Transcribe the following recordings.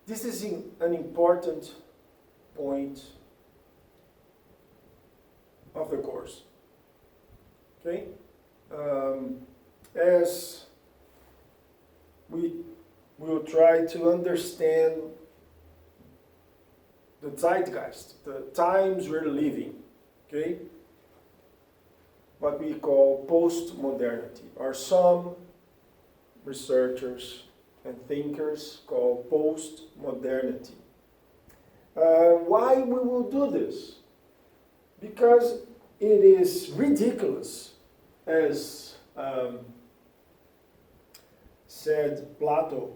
This is an important point of the course. Okay? As we will try to understand the zeitgeist, the times we're living, okay? What we call postmodernity, or some researchers and thinkers call postmodernity. Why we will do this? Because it is ridiculous, as said Plato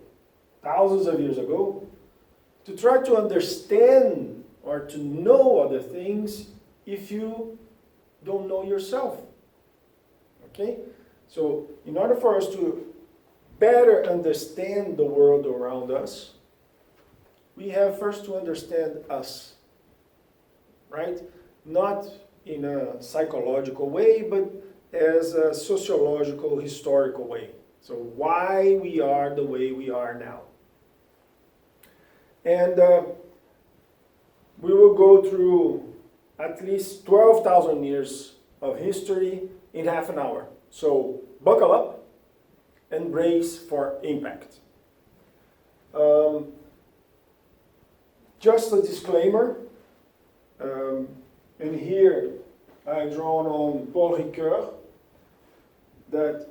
thousands of years ago, to try to understand or to know other things if you don't know yourself. Okay? So, in order for us to better understand the world around us, we have first to understand us. Right? Not in a psychological way, but as a sociological, historical way. So, why we are the way we are now. And we will go through at least 12,000 years of history in half an hour. So buckle up and brace for impact. Just a disclaimer, and here I've drawn on Paul Ricoeur, that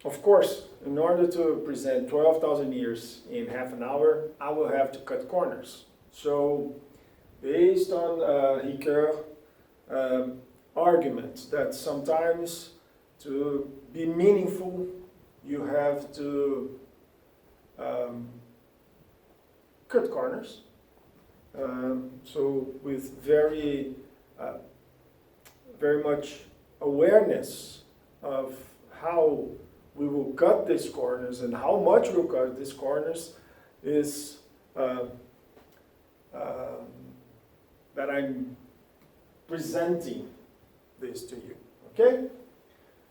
of course, in order to present 12,000 years in half an hour, I will have to cut corners. So, based on Ricoeur argument that sometimes to be meaningful, you have to cut corners. So, with very much awareness of how we will cut these corners and how much we'll cut these corners is that I'm presenting this to you. Okay?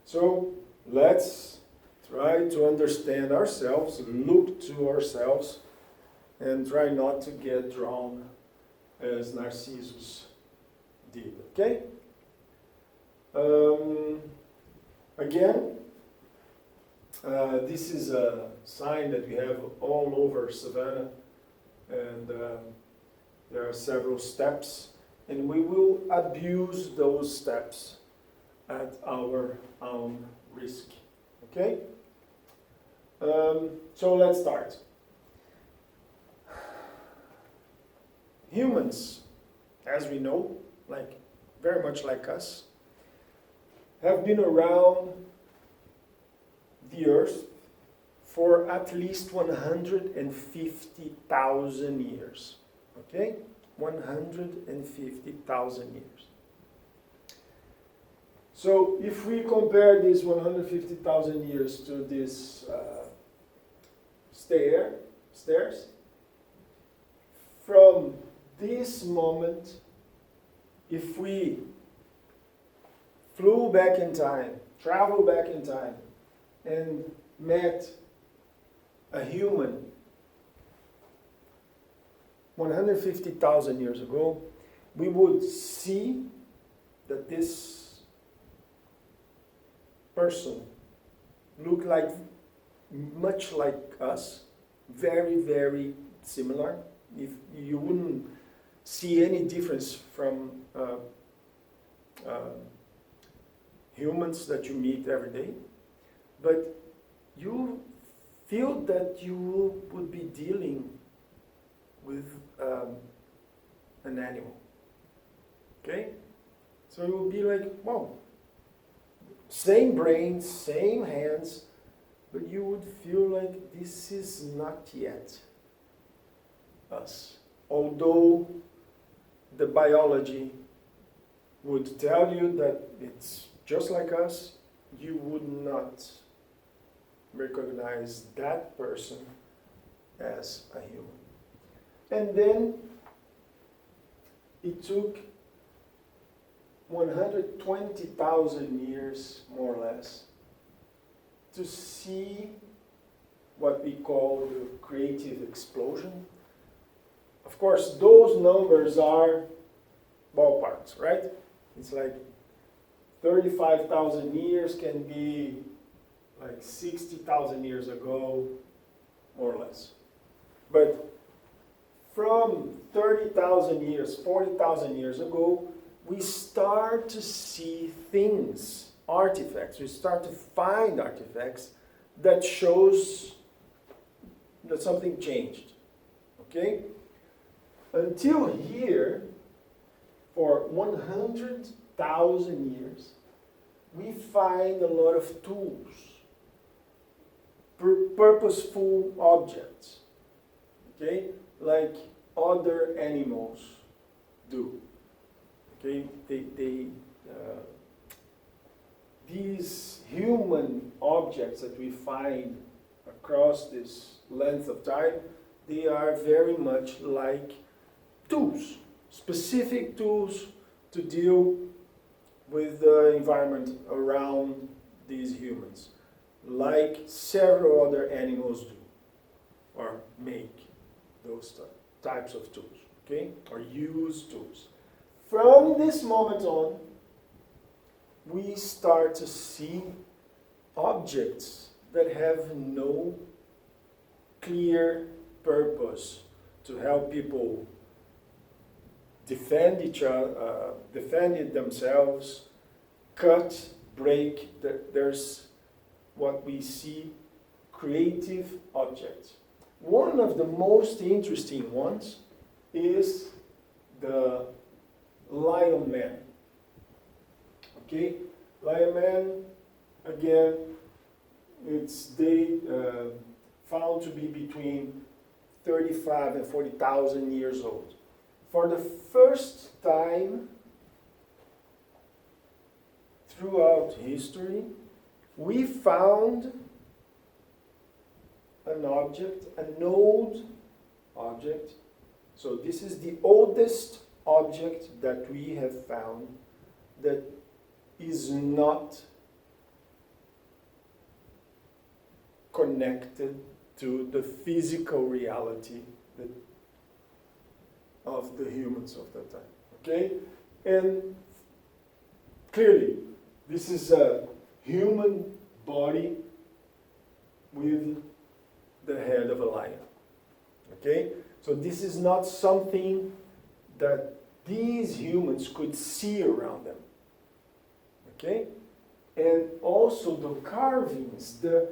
So let's try to understand ourselves, look to ourselves, and try not to get drawn as Narcissus did. Okay? Again, this is a sign that we have all over Savannah, and there are several steps, and we will abuse those steps at our own risk. Okay? So let's start. Humans, as we know, very much like us, have been around the earth for at least 150,000 years. Okay? 150,000 years. So if we compare these 150,000 years to this stairs, from this moment, if we flew back in time, traveled back in time, and met a human 150,000 years ago, we would see that this person looked much like us, very, very similar. If you wouldn't see any difference from humans that you meet every day, but you feel that you would be dealing with an animal. Okay? So it would be like, wow, same brain, same hands, but you would feel like this is not yet us. Although the biology would tell you that it's just like us, you would not recognize that person as a human. And then it took 120,000 years, more or less, to see what we call the creative explosion. Of course, those numbers are ballparks, right? It's like 35,000 years can be like 60,000 years ago, more or less. But from 30,000 years, 40,000 years ago, we start to see things, artifacts. We start to find artifacts that shows that something changed. Okay? Until here, for 100,000 years, we find a lot of tools, purposeful objects, okay, like other animals do. Okay, these human objects that we find across this length of time, they are very much like tools, specific tools to deal with the environment around these humans, like several other animals do, or make those types of tools, okay, or use tools. From this moment on, we start to see objects that have no clear purpose to help people defend each other, defend themselves, cut, break. There's what we see, creative objects. One of the most interesting ones is the Lion Man. Okay, Lion Man, again, it's found to be between 35 and 40,000 years old. For the first time throughout history, we found an object, an old object. So this is the oldest object that we have found that is not connected to the physical reality of the humans of that time. Okay? And clearly, this is a human body with the head of a lion. Okay? So this is not something that these humans could see around them. Okay? And also the carvings, the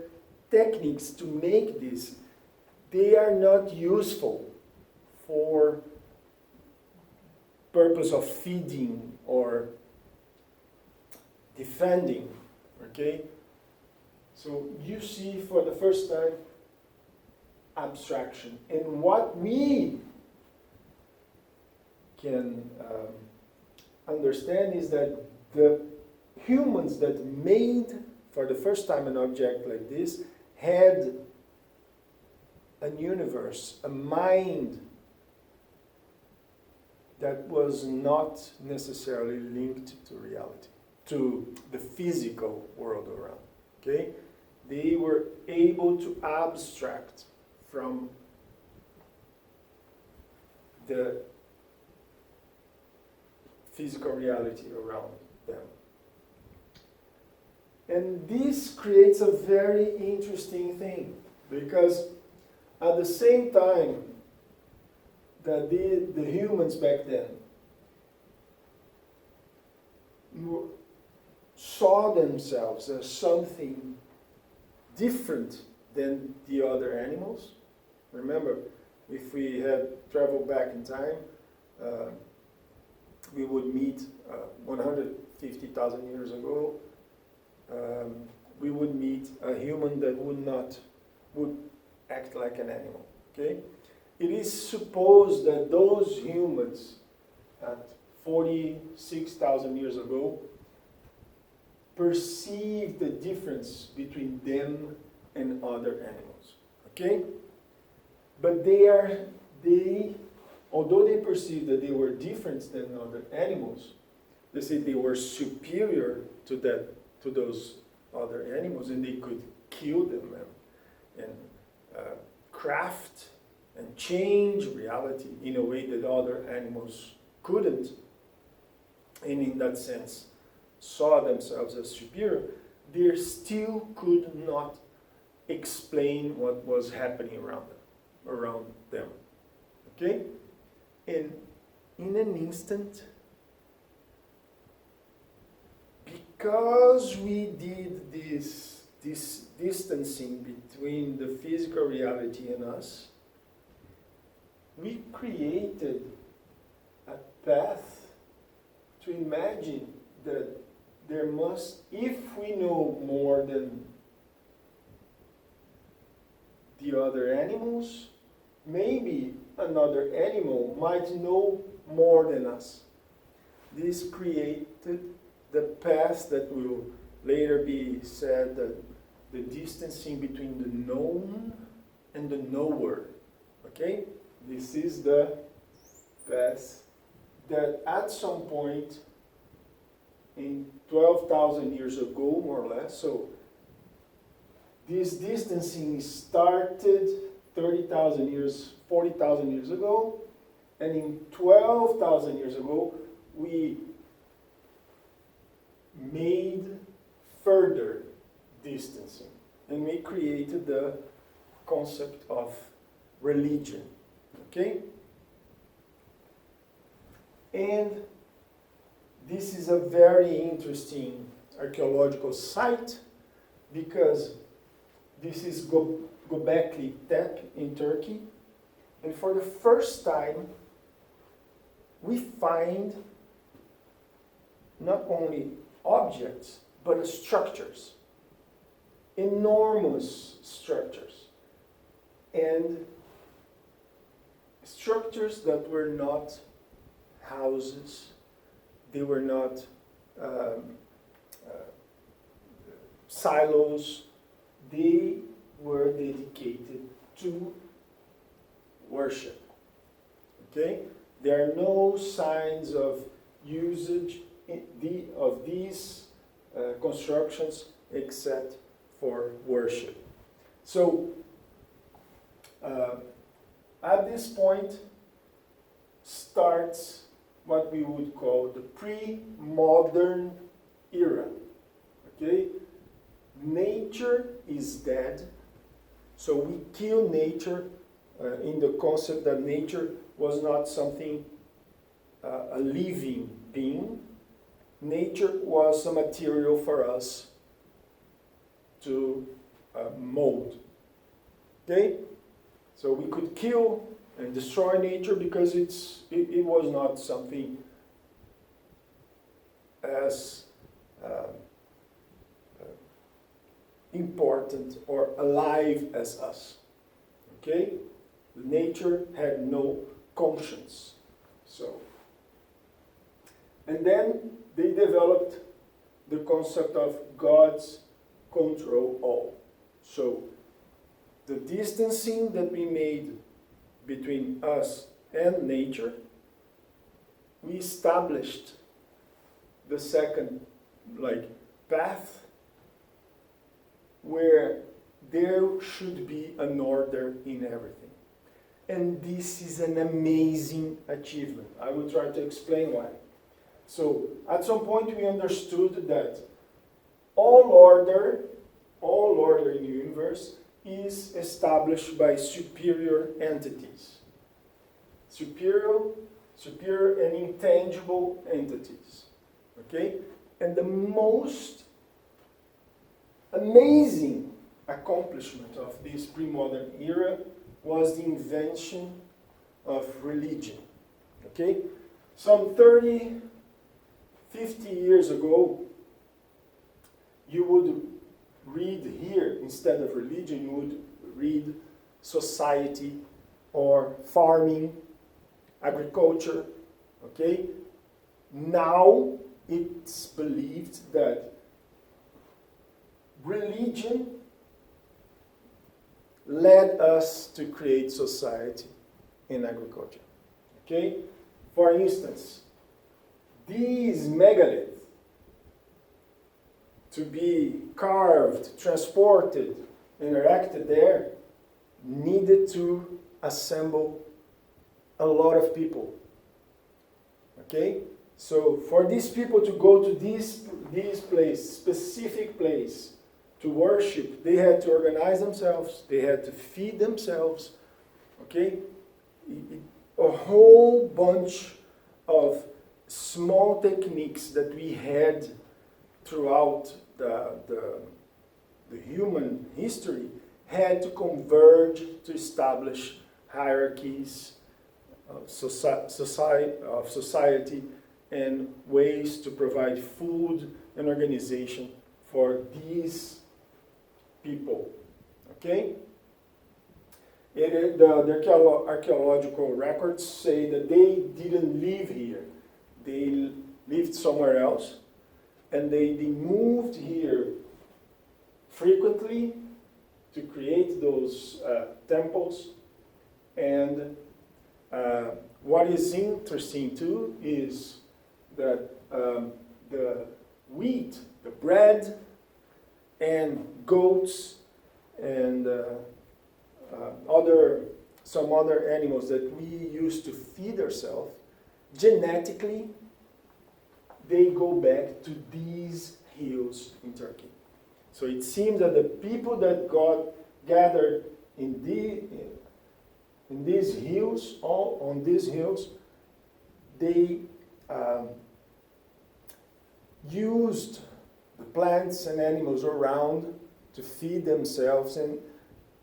techniques to make this, they are not useful for purpose of feeding or defending. Okay? So you see for the first time abstraction. And what we can understand is that the humans that made for the first time an object like this had an universe, a mind that was not necessarily linked to reality, to the physical world around. Okay? They were able to abstract from the physical reality around them. And this creates a very interesting thing, because at the same time that the humans back then saw themselves as something different than the other animals. Remember, if we had traveled back in time, we would meet 150,000 years ago. We would meet a human that would act like an animal. Okay? It is supposed that those humans at 46,000 years ago perceived the difference between them and other animals. Okay? But although they perceived that they were different than other animals, they said they were superior to those other animals, and they could kill them and craft and change reality in a way that other animals couldn't, and in that sense saw themselves as superior, they still could not explain what was happening around them. Okay? And in an instant, because we did this distancing between the physical reality and us, we created a path to imagine that there must, if we know more than the other animals, maybe another animal might know more than us. This created the path that will later be said that the distancing between the known and the knower. Okay? This is the path that at some point in 12,000 years ago, more or less, so this distancing started 30,000 years, 40,000 years ago, and in 12,000 years ago, we made further distancing, and we created the concept of religion. Okay? And this is a very interesting archaeological site because this is Göbekli Tepe in Turkey, and for the first time we find not only objects but structures, enormous structures, and structures that were not houses, they were not silos, they were dedicated to worship. Okay? There are no signs of usage of these constructions except for worship. So, at this point starts what we would call the pre-modern era. Okay? Nature is dead, so we kill nature in the concept that nature was not something, a living being. Nature was a material for us to mold. Okay? So we could kill and destroy nature because it was not something as important or alive as us. Okay? Nature had no conscience. So, and then they developed the concept of God's control all. So, the distancing that we made between us and nature, we established the second path where there should be an order in everything. And this is an amazing achievement. I will try to explain why. So, at some point we understood that all order in the universe is established by superior entities. Superior and intangible entities. Okay? And the most amazing accomplishment of this pre-modern era was the invention of religion. Okay? Some 30, 50 years ago, you would read here, instead of religion, you would read society or farming, agriculture. Okay? Now it's believed that religion led us to create society and agriculture. Okay? For instance, these megaliths to be carved, transported, and erected there, needed to assemble a lot of people. Okay? So for these people to go to this place, specific place, to worship, they had to organize themselves, they had to feed themselves. Okay? A whole bunch of small techniques that we had throughout the human history had to converge to establish hierarchies of society and ways to provide food and organization for these people. Okay? The archaeological records say that they didn't live here. They lived somewhere else, and they moved here frequently to create those temples. And what is interesting too is that the wheat, the bread, and goats, and some other animals that we use to feed ourselves, genetically, they go back to these hills in Turkey. So it seems that the people that God gathered in these hills, all on these hills, they used the plants and animals around to feed themselves and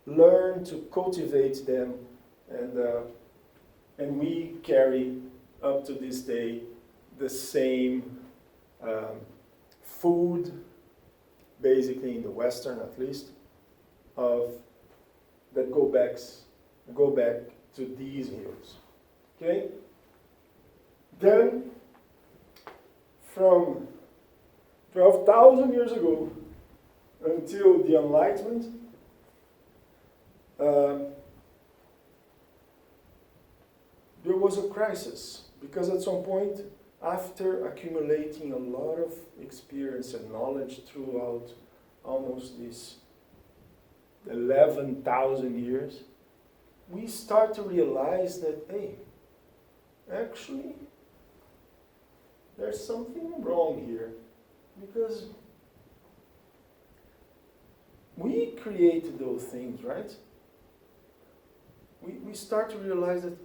learn to cultivate them, and we carry up to this day the same food, basically in the Western at least, that go back to these hills. Okay? Then, from 12,000 years ago until the Enlightenment, there was a crisis, because at some point, after accumulating a lot of experience and knowledge throughout almost these 11,000 years, we start to realize that, hey, actually, there's something wrong here, because we created those things, right? We start to realize that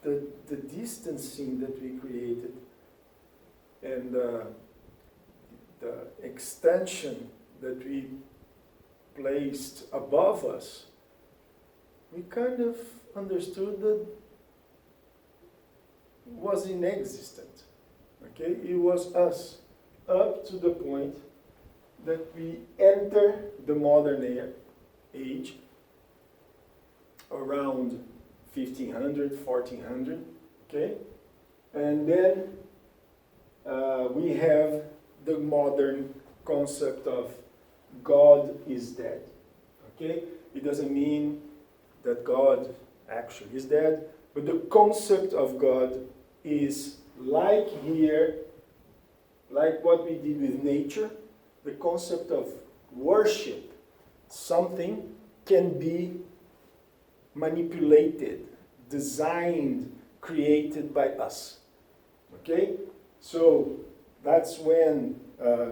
the distancing that we created and the extension that we placed above us, we kind of understood that was inexistent. Okay? It was us, up to the point that we enter the modern age around 1500, 1400, okay? And then we have the modern concept of God is dead, okay? It doesn't mean that God actually is dead, but the concept of God is like here, like what we did with nature, the concept of worship. Something can be manipulated, designed, created by us. Okay? So that's when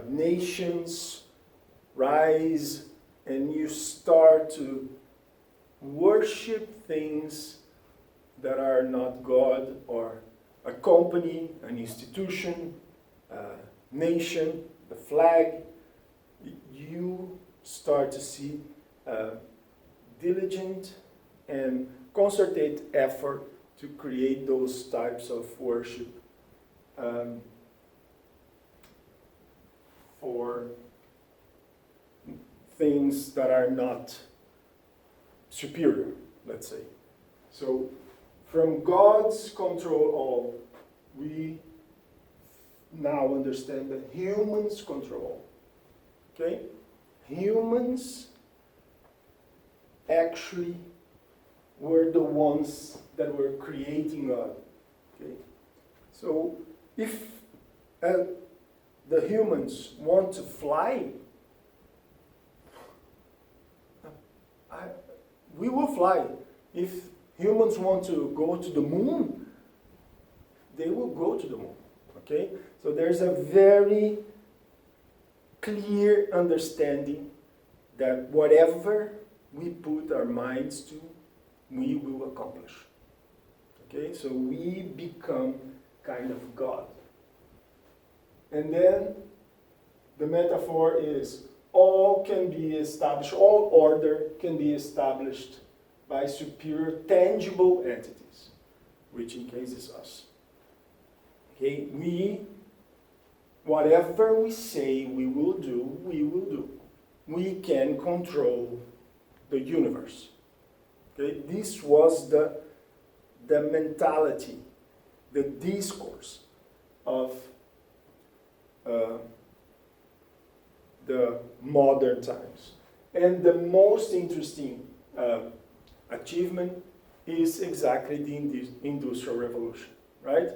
nations rise and you start to worship things that are not God, or a company, an institution, a nation, the flag. You start to see diligent and concerted effort to create those types of worship for things that are not superior, let's say. So, from God's control all, we now understand that humans control. Okay? Humans actually were the ones that were creating God. Okay? So, if the humans want to fly, we will fly. If humans want to go to the moon, they will go to the moon. Okay? So there's a very clear understanding that whatever we put our minds to, we will accomplish. Okay? So we become kind of God. And then the metaphor is all can be established, all order can be established by superior tangible entities, which in case is us. Okay, whatever we say we will do, we will do. We can control the universe. Okay, this was the mentality, the discourse of the modern times. And the most interesting achievement is exactly the Industrial Revolution, right?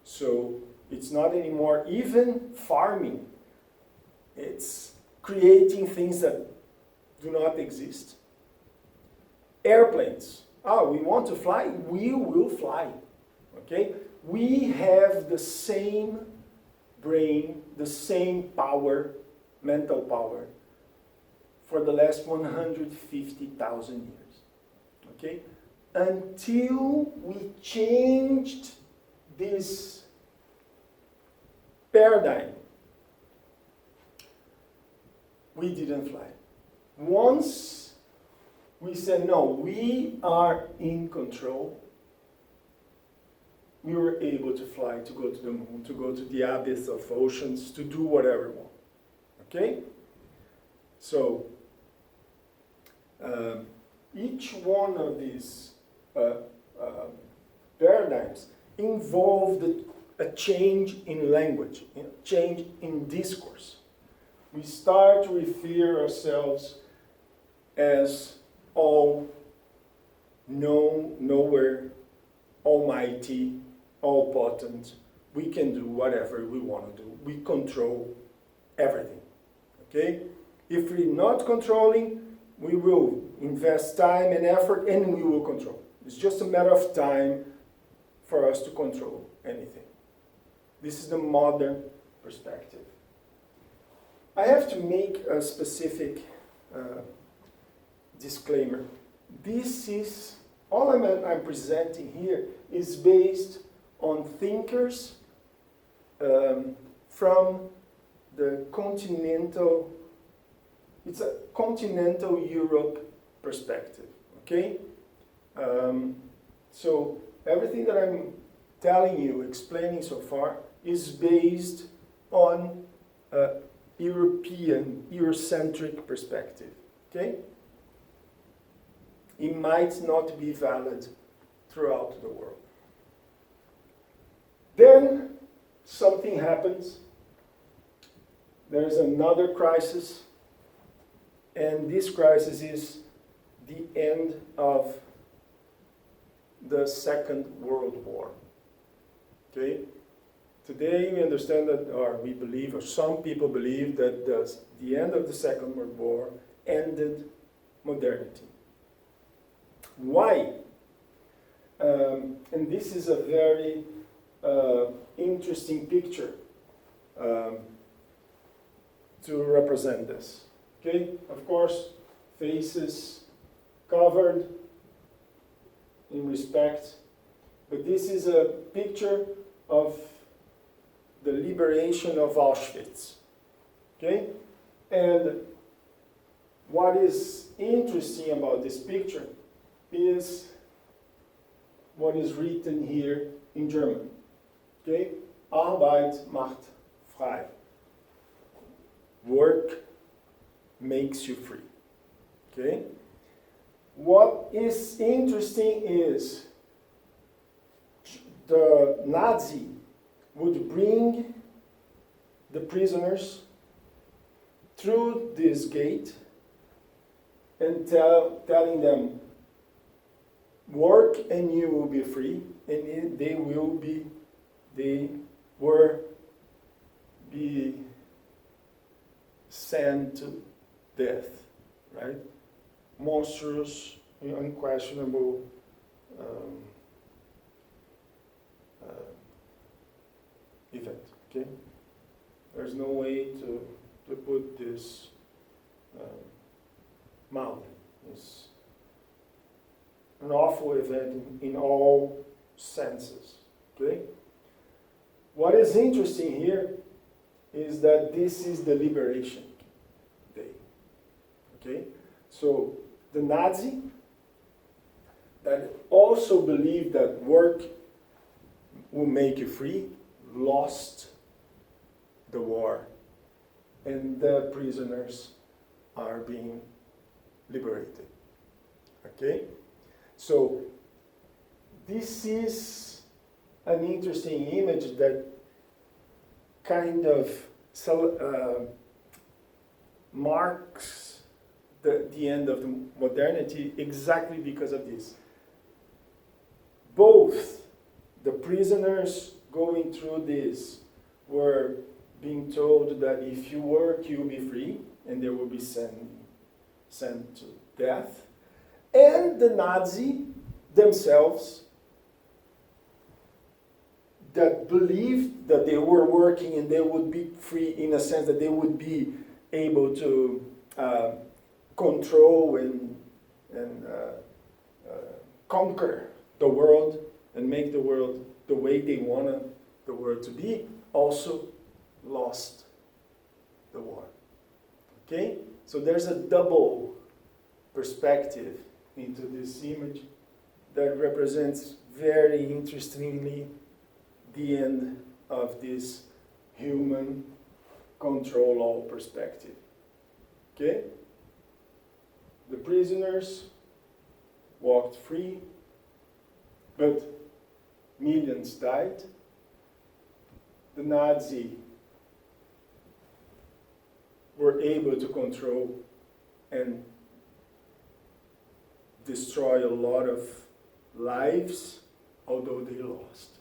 So it's not anymore even farming. It's creating things that do not exist. Airplanes. We want to fly? We will fly. Okay? We have the same brain, the same power, mental power, for the last 150,000 years. Okay? Until we changed this paradigm, we didn't fly. Once we said, no, we are in control, we were able to fly, to go to the moon, to go to the abyss of oceans, to do whatever we want. Okay? So, each one of these paradigms involved a change in language, a change in discourse. We start to refer ourselves as all knower, almighty, all potent. We can do whatever we want to do. We control everything. Okay? If we're not controlling, we will invest time and effort and we will control. It's just a matter of time for us to control anything. This is the modern perspective. I have to make a specific disclaimer. This is, all I'm presenting here is based on thinkers from the continental, it's a continental Europe perspective, okay? So everything that I'm telling you, explaining so far, is based on a European, Eurocentric perspective, okay? It might not be valid throughout the world. Then something happens. There's another crisis, and this crisis is the end of the Second World War. Okay? Today we understand that, or we believe, or some people believe that the end of the Second World War ended modernity. Why? And this is a very interesting picture to represent this. Okay, of course, faces covered in respect, but this is a picture of the liberation of Auschwitz. Okay, and what is interesting about this picture is what is written here in German. Okay, Arbeit macht frei. Work makes you free. Okay? What is interesting is the Nazi would bring the prisoners through this gate and telling them, work and you will be free, and they were sent to death, right? Monstrous unquestionable event. Okay, there's no way to put this mildly. It's an awful event in all senses. Okay. What is interesting here is that this is the Liberation Day. Okay, so the Nazi that also believed that work will make you free lost the war, and the prisoners are being liberated. Okay, so this is an interesting image that kind of marks the end of the modernity exactly because of this. Both the prisoners going through this were being told that if you work, you'll be free, and they will be sent to death. And the Nazi themselves that believed that they were working and they would be free, in a sense that they would be able to control and conquer the world and make the world the way they wanted the world to be, also lost the war. Okay? So there's a double perspective into this image that represents very interestingly the end of this human control all perspective. Okay? The prisoners walked free, but millions died. The Nazi were able to control and destroy a lot of lives, although they lost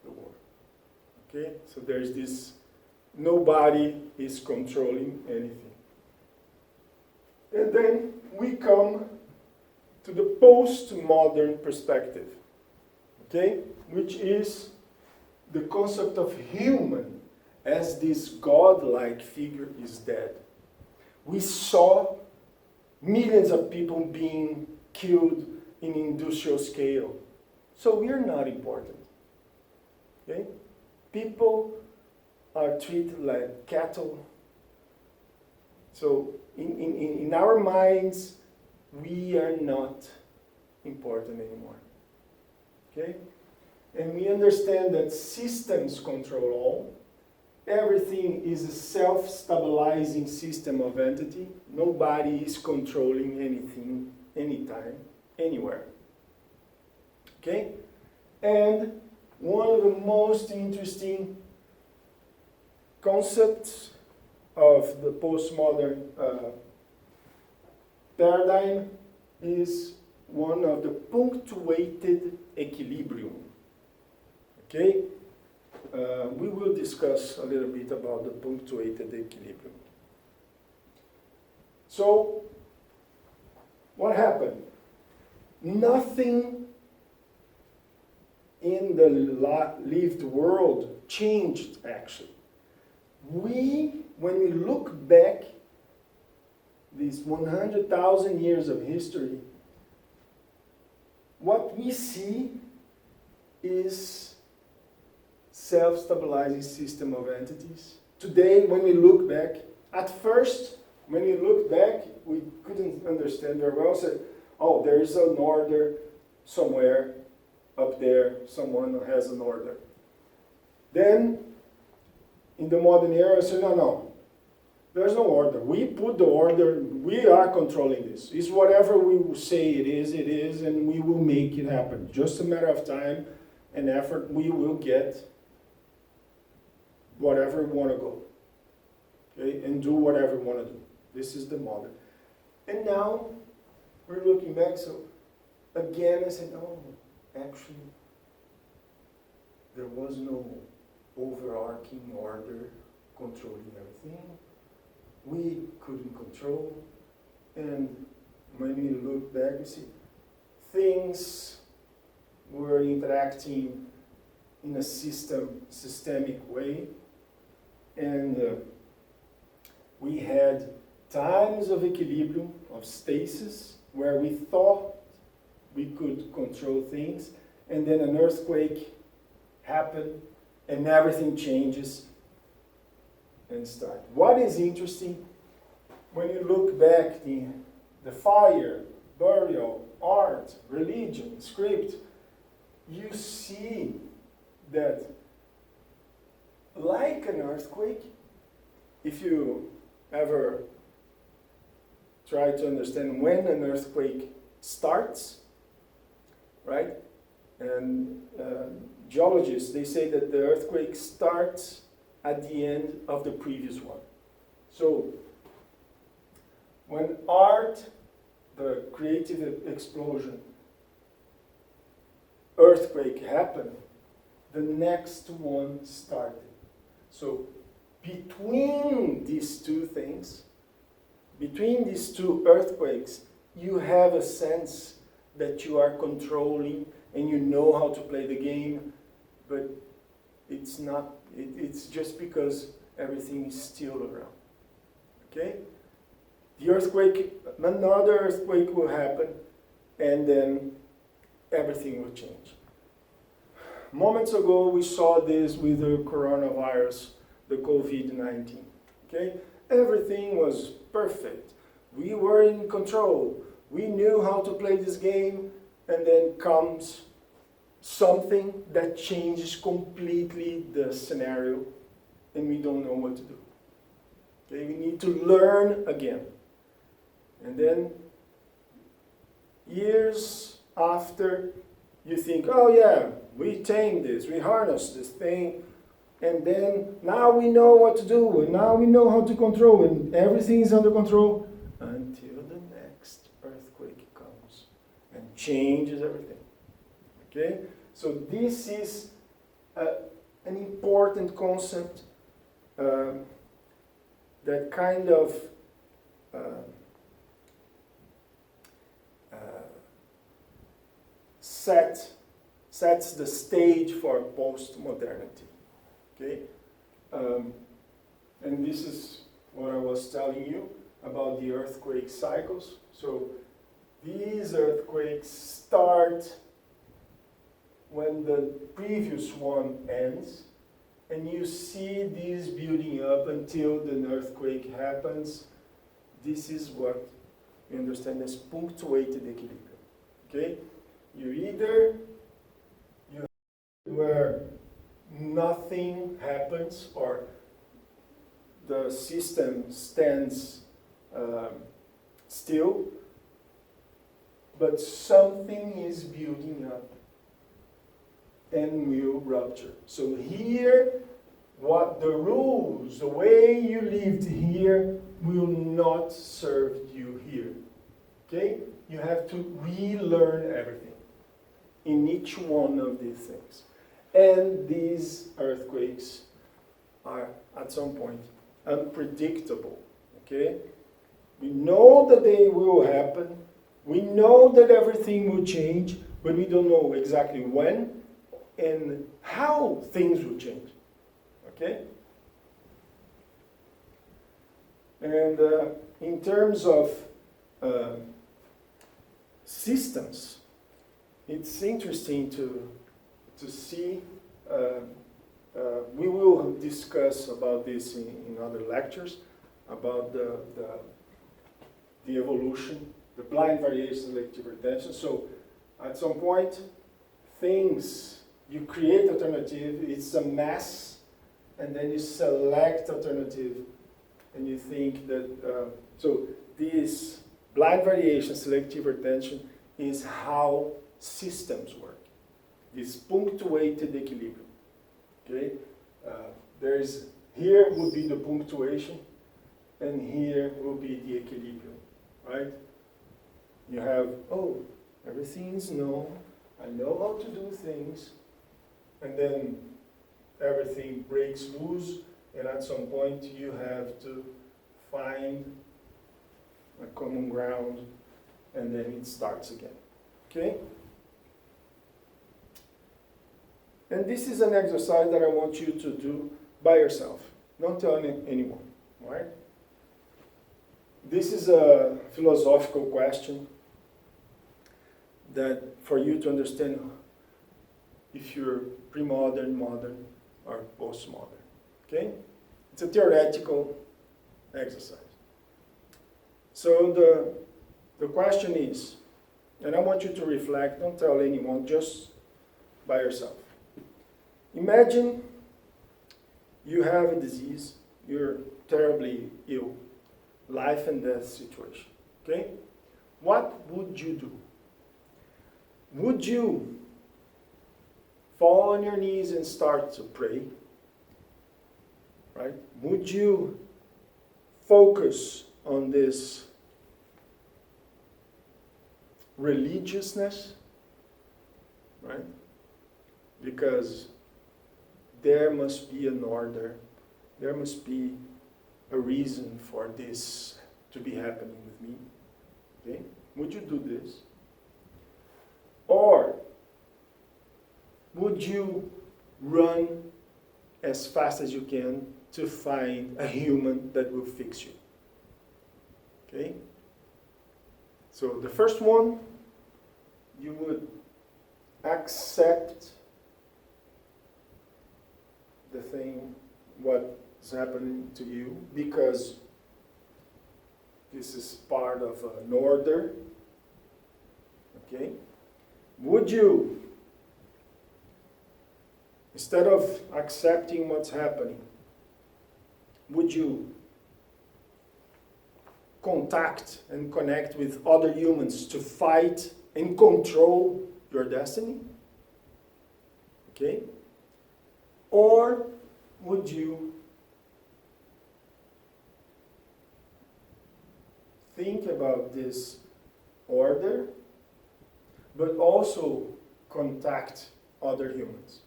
the war. Okay? So there's this, nobody is controlling anything. And then we come to the postmodern perspective, okay? Which is the concept of human as this godlike figure is dead. We saw millions of people being killed in industrial scale. So we are not important. Okay? People are treated like cattle. So in our minds, we are not important anymore. Okay? And we understand that systems control all. Everything is a self-stabilizing system of entity. Nobody is controlling anything, anytime, anywhere. Okay? And one of the most interesting concepts of the postmodern paradigm is one of the punctuated equilibrium. Okay? We will discuss a little bit about the punctuated equilibrium. So, what happened? Nothing in the lived world changed, actually. When we look back these 100,000 years of history, what we see is self-stabilizing system of entities. Today, when we look back, at first, when we look back, we couldn't understand very well. Said, oh, there is an order somewhere up there. Someone has an order. Then, in the modern era, I said, no, there's no order. We put the order. We are controlling this. It's whatever we will say it is, and we will make it happen. Just a matter of time and effort. We will get whatever we want to go, okay, and do whatever we want to do. This is the model. And now, we're looking back, so again I said, oh, actually, there was no overarching order controlling everything. We couldn't control, and when we look back, we see, things were interacting in a systemic way, and we had times of equilibrium, of stasis, where we thought we could control things, and then an earthquake happened, and everything changes and start. What is interesting, when you look back, the fire, burial, art, religion, script, you see that, like an earthquake, if you ever try to understand when an earthquake starts, right? And geologists, they say that the earthquake starts at the end of the previous one. So, when art, the creative explosion, earthquake happened, the next one started. So, between these two things, between these two earthquakes, you have a sense that you are controlling and you know how to play the game, but it's not, it's just because everything is still around. Okay? The earthquake, another earthquake will happen, and then everything will change. Moments ago, we saw this with the coronavirus, the COVID-19. Okay? Everything was perfect. We were in control. We knew how to play this game, and then comes something that changes completely the scenario, and we don't know what to do. Okay? We need to learn again. And then, years after, you think, oh yeah, we tamed this, we harnessed this thing, and then now we know what to do, and now we know how to control, and everything is under control, until the next earthquake comes and changes everything. Okay? So this is an important concept that kind of sets the stage for postmodernity. Okay? And this is what I was telling you about the earthquake cycles. So these earthquakes start when the previous one ends, and you see these building up until the earthquake happens. This is what we understand as punctuated equilibrium. Okay? You where nothing happens, or the system stands still, but something is building up and will rupture. So here, what the rules, the way you lived here, will not serve you here. Okay? You have to relearn everything in each one of these things. And these earthquakes are, at some point, unpredictable. Okay? We know that they will happen. We know that everything will change, but we don't know exactly when and how things will change. Okay? And in terms of systems, it's interesting to see. We will discuss about this in other lectures, about the evolution, the blind variation selective retention. So at some point, you create alternative, it's a mess, and then you select alternative, and you think that, so this blind variation selective retention is how systems work. This punctuated equilibrium. Okay? Here would be the punctuation, and here will be the equilibrium, right? You have, oh, everything is known, I know how to do things, and then everything breaks loose, and at some point you have to find a common ground, and then it starts again. Okay? And this is an exercise that I want you to do by yourself. Don't tell anyone, all right? This is a philosophical question that for you to understand if you're pre-modern, modern, or postmodern. Okay? It's a theoretical exercise. So the question is, and I want you to reflect, don't tell anyone, just by yourself. Imagine you have a disease, you're terribly ill, life and death situation. Okay? What would you do? Would you fall on your knees and start to pray? Right? Would you focus on this religiousness? Right? Because there must be an order. There must be a reason for this to be happening with me. Okay? Would you do this? Or would you run as fast as you can to find a human that will fix you? Okay? So the first one, you would accept the thing, what's happening to you, because this is part of an order. Okay? Would you, instead of accepting what's happening, would you contact and connect with other humans to fight and control your destiny? Okay? Or would you think about this order, but also contact other humans?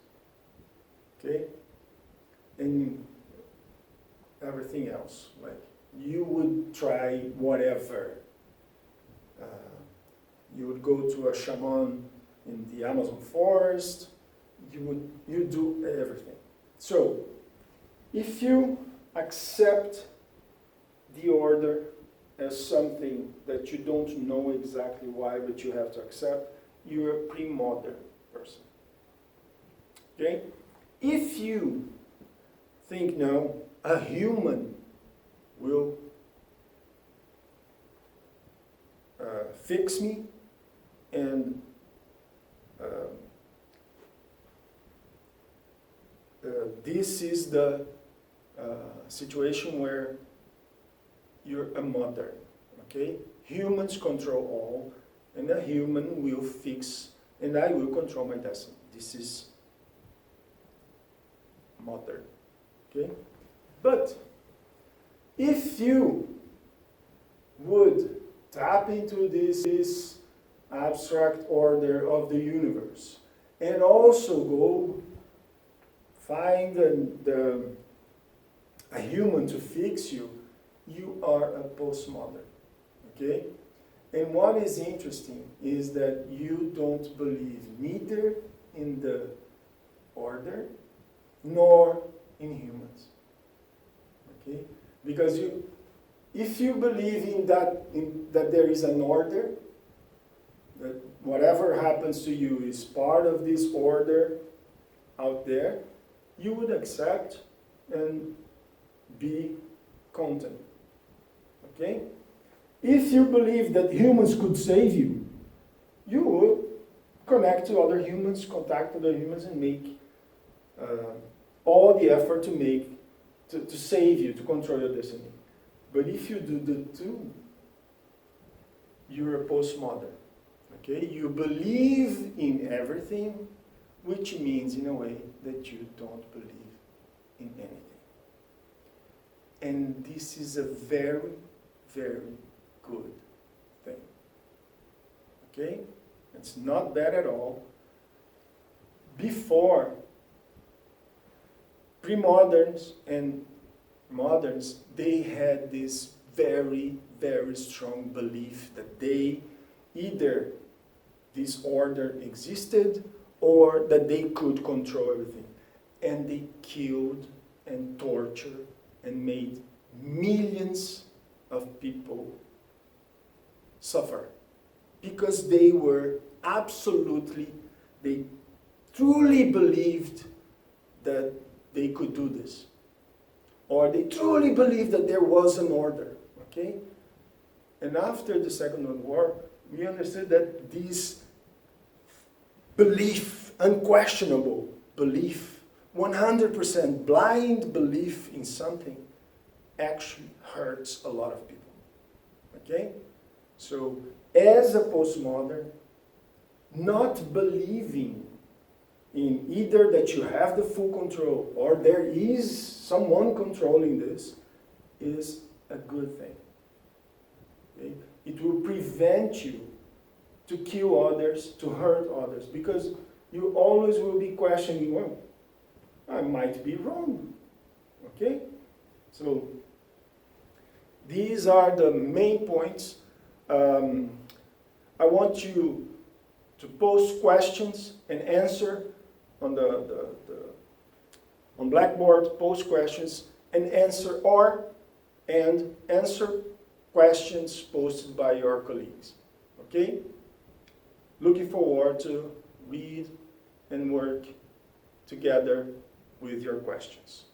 Okay? And everything else. Like, you would try whatever. You would go to a shaman in the Amazon forest. You do everything. So, if you accept the order as something that you don't know exactly why, but you have to accept, you're a pre-modern person. Okay? If you think, no, a human will fix me, and this is the situation where you're a modern, okay? Humans control all, and a human will fix, and I will control my destiny. This is modern, okay? But if you would tap into this abstract order of the universe, and also go find a human to fix you, you are a postmodern, okay? And what is interesting is that you don't believe neither in the order nor in humans, okay? Because if you believe in that there is an order, that whatever happens to you is part of this order out there, you would accept and be content. Okay? If you believe that humans could save you, you would connect to other humans, contact other humans, and make all the effort to save you, to control your destiny. But if you do the two, you're a postmodern. Okay? You believe in everything, which means, in a way, that you don't believe in anything. And this is a very, very good thing. Okay? It's not bad at all. Before, pre-moderns and moderns, they had this very, very strong belief that they either this order existed or that they could control everything. And they killed and tortured and made millions of people suffer because they were absolutely, they truly believed that they could do this. Or they truly believed that there was an order, okay? And after the Second World War, we understood that this belief, unquestionable belief, 100% blind belief in something, actually hurts a lot of people, okay? So, as a postmodern, not believing in either that you have the full control or there is someone controlling this is a good thing. Okay? It will prevent you to kill others, to hurt others, because you always will be questioning, well, I might be wrong. Okay? So, these are the main points. I want you to post questions and answer on on Blackboard, post questions and answer questions posted by your colleagues. Okay? Looking forward to read and work together with your questions.